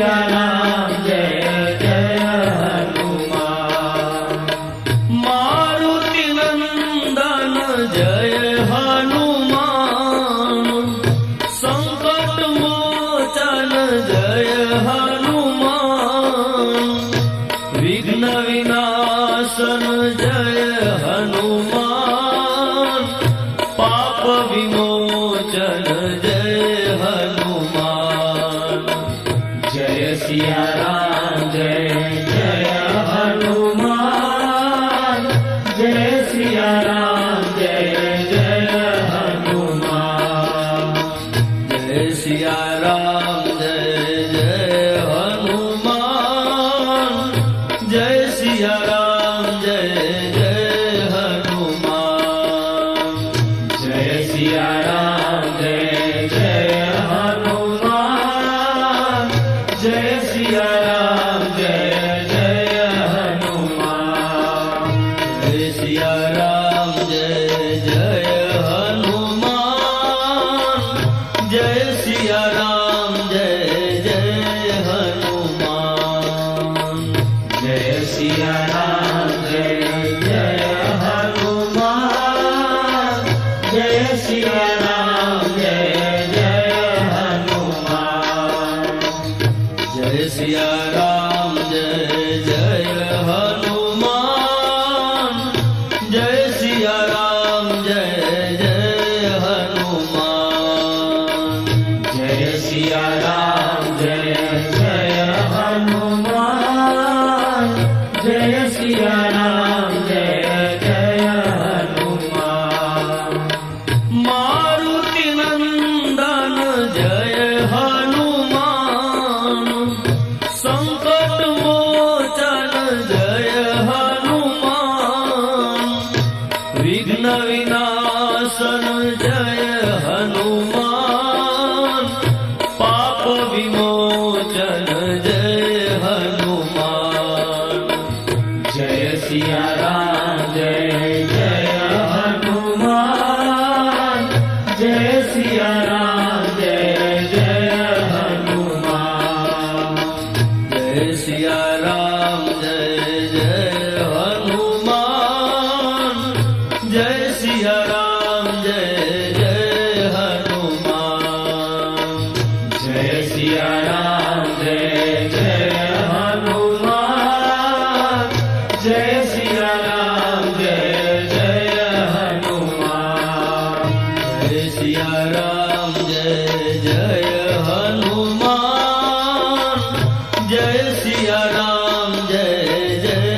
सिया राम जय जय हनुमान। मारुति नंदन जय हनुमान, संकट मोचन जय हनुमान, विघ्न विनाशन जय हनुमान, पाप विमोचन जय हनुमान। जय सिया राम जय जय हनुमान, जय सिया राम जय जय हनुमान। जय सिया राम जय जय हनुमान, जय सिया राम जय जय हनुमान। जय सिया राम जय जय हनुमान, जय सिया राम जय जय हनुमान। जय सिया राम जय जय हनुमान, जय सिया राम जय जय हनुमान। जय सिया राम जय जय हनुमान, जय सिया राम जय जय हनुमान। जय सिया राम जय जय हनुमान, जय सिया राम जय जय हनुमान। जय सिया राम जय जय हनुमान, जय सिया राम जय जय हनुमान। मारुति नंदन जय हनुमान, संकट मोचन जय हनुमान, विघ्न विनाशन जय हनुमान, पाप विमोचन जय हनुमान। जय सिया राम जय जय हनुमान, जय सिया राम जय जय हनुमान। जय सिया राम जय जय हनुमान, जय सिया राम जय जय हनुमान। जय सिया राम जय जय हनुमान, जय सिया राम जय जय हनुमान। जय सिया राम जय जय हनुमान, जय सिया राम जय जय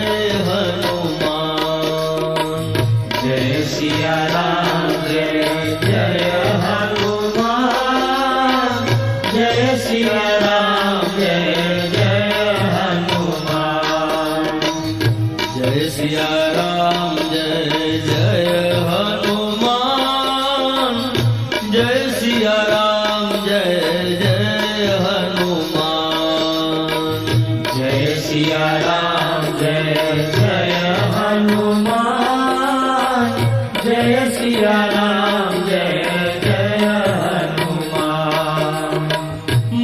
हनुमान। जय सिया राम जय जय हनुमान, जय सिया राम जय जय हनुमान। जय सिया राम जय जय हनुमान, जय सिया राम जय जय हनुमान। जय सिया राम जय जय हनुमान, जय सिया राम जय जय हनुमान।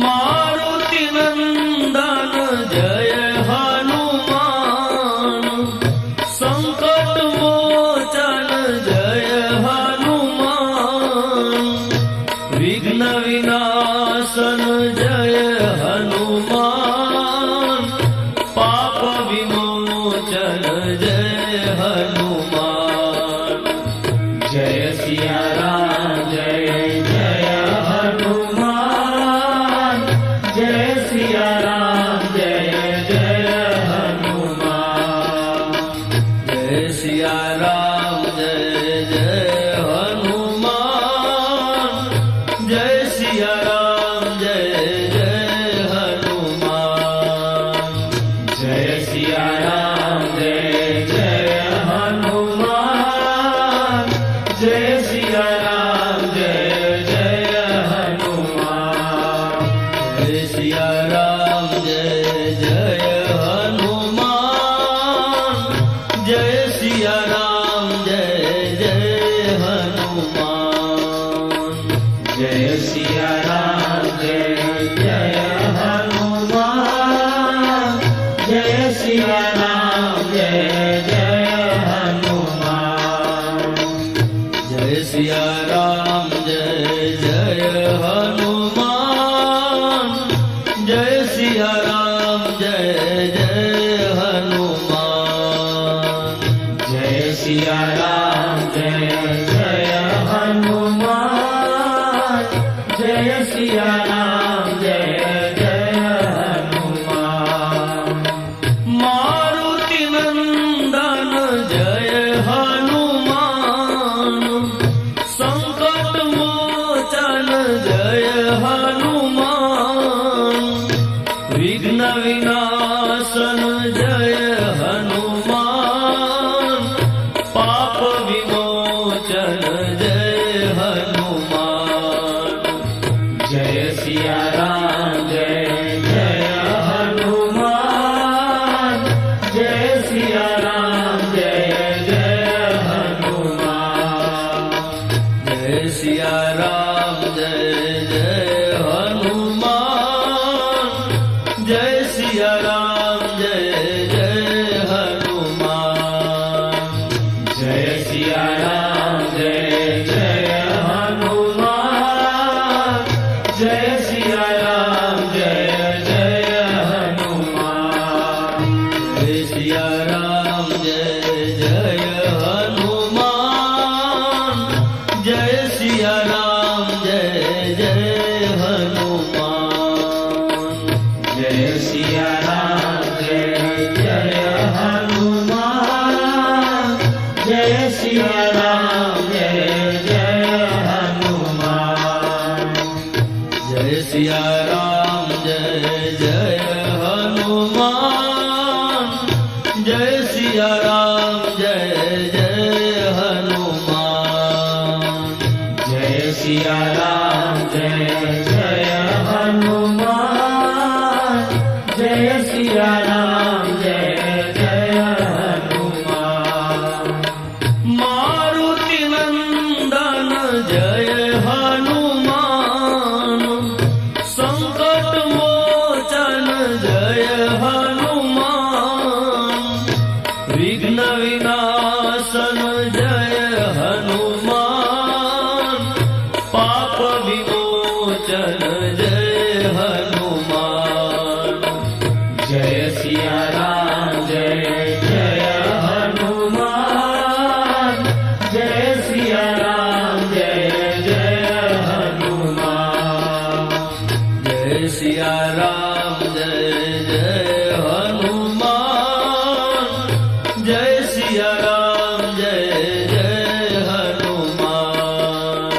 मारुति नंदन जय हनुमान, संकट मोचन जय हनुमान, विघ्न विनाशन जय हनुमान, पाप विमोचन जय हनुमान। जय सिया राम जय जय हनुमान, जय सिया राम जय जय हनुमान। जय सिया राम जय जय हनुमान, जय सिया राम जय जय हनुमान। जय सिया राम जय जय हनुमान, जय सिया राम जय जय हनुमान। जय सिया राम जय जय हनुमान, जय सिया राम जय जय हनुमान। जय सिया राम जय जय हनुमान, जय हनुमान। जय सिया राम जय जय हनुमान। जय सिया राम जय जय हनुमान। मारुति नंदन जय हनुमान। संकट मोचन जय हनुमान। विघ्न विनाशन जय हनुमान। पाप विमोचन जय हनुमान। जय सिया राम जय जय हनुमान। जय सिया राम जय जय हनुमान। जय सिया राम जय जय हनुमान। जय सिया राम जय जय हनुमान। जय सिया राम जय जय हनुमान। जय सिया राम जय जय हनुमान। जय सिया राम जय जय हनुमान। जय सिया राम जय जय हनुमान। जय सिया राम जय जय हनुमान। जय सिया राम जय जय हनुमान। जय सिया राम जय जय हनुमान। जय सिया राम जय जय हनुमान। जय सिया राम जय जय हनुमान। जय सिया राम जय जय हनुमान। मारुति नंदन जय हनुमान। संकट मोचन जय हनुमान। विघ्न विनाशन जय हनुमान। पाप विमोचन जय हनुमान। जय सिया राम जय जय हनुमान। जय सिया राम जय जय हनुमान। जय सिया राम जय जय हनुमान। जय सिया राम जय जय हनुमान।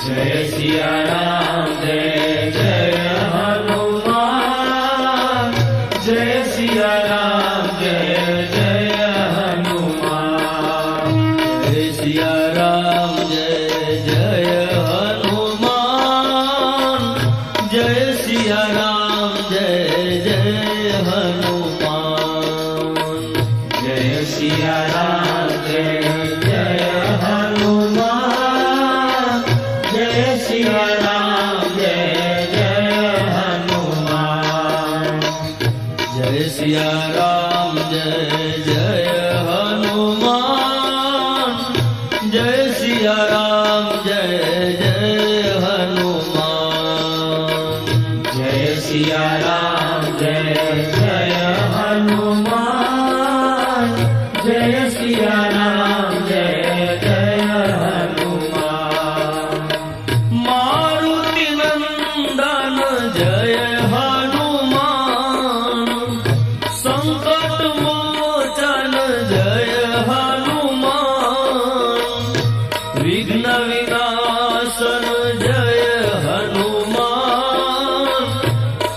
जय सिया राम जय जय हनुमान। जय सिया राम जय जय हनुमान। जय सिया राम जय जय हनुमान। जय सिया राम जय जय हनुमान। जय सिया राम जय जय हनुमान। जय सिया राम जय जय हनुमान। जय सिया राम जय जय हनुमान। जय सिया राम जय जय हनुमान। जय सिया राम जय जय हनुमान। जय सिया राम जय जय हनुमान। मारुति नंदन जय हनुमान। संकट मोचन जय हनुमान। विघ्न विनाशन जय हनुमान।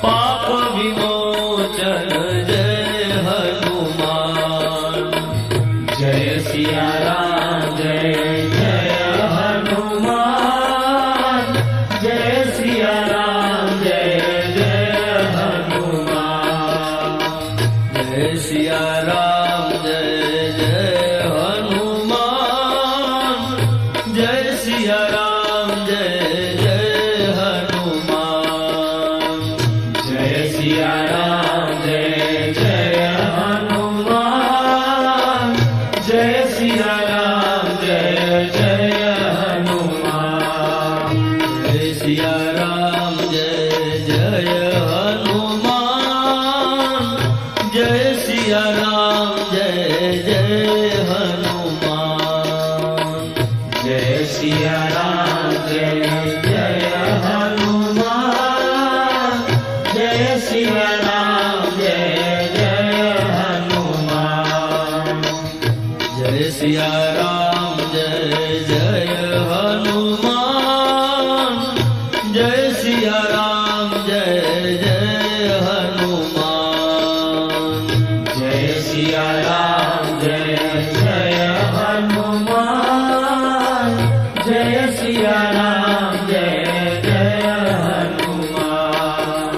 पाप विमोचन जय हनुमान। जय सिया राम जय जय हनुमान। जय सिया राम जय जय हनुमान। जय सिया राम जय जय हनुमान। जय सिया राम जय जय हनुमान। जय सिया राम जय जय हनुमान। जय सिया राम जय जय हनुमान। जय सिया राम जय जय हनुमान। सिया राम जय जय हनुमान जय सिया राम जय जय हनुमान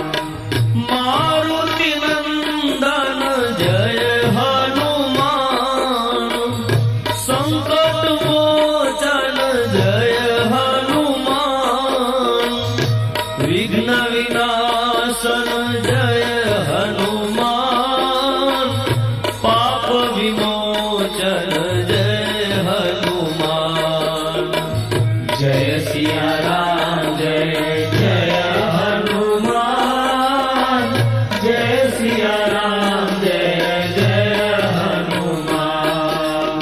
मारुति नंदन जय हनुमान संकट मोचन जय हनुमान विघ्न विनाशन जय हनुमान पाप विमोचन जय हनुमान जय सिया राम जय जय हनुमान जय सिया राम जय जय हनुमान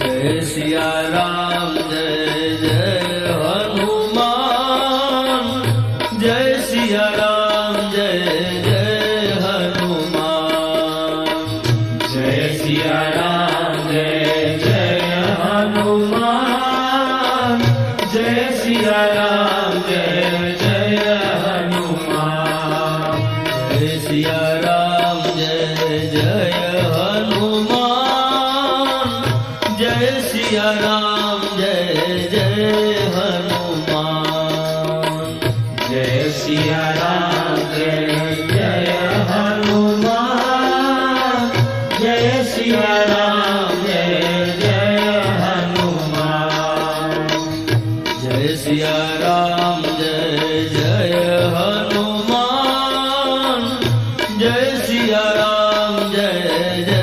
जय सिया राम जय जय हनुमान जय सिया राम जय जय हनुमान जय सिया राम जय जय हनुमान जय सिया राम जय जय हनुमान जय सिया राम जय जय हनुमान जय सिया राम जय जय हनुमान जय सिया राम जय जय हनुमान जय सिया राम जय जय हनुमान जय सिया राम जय जय हनुमान जय सिया राम जय जय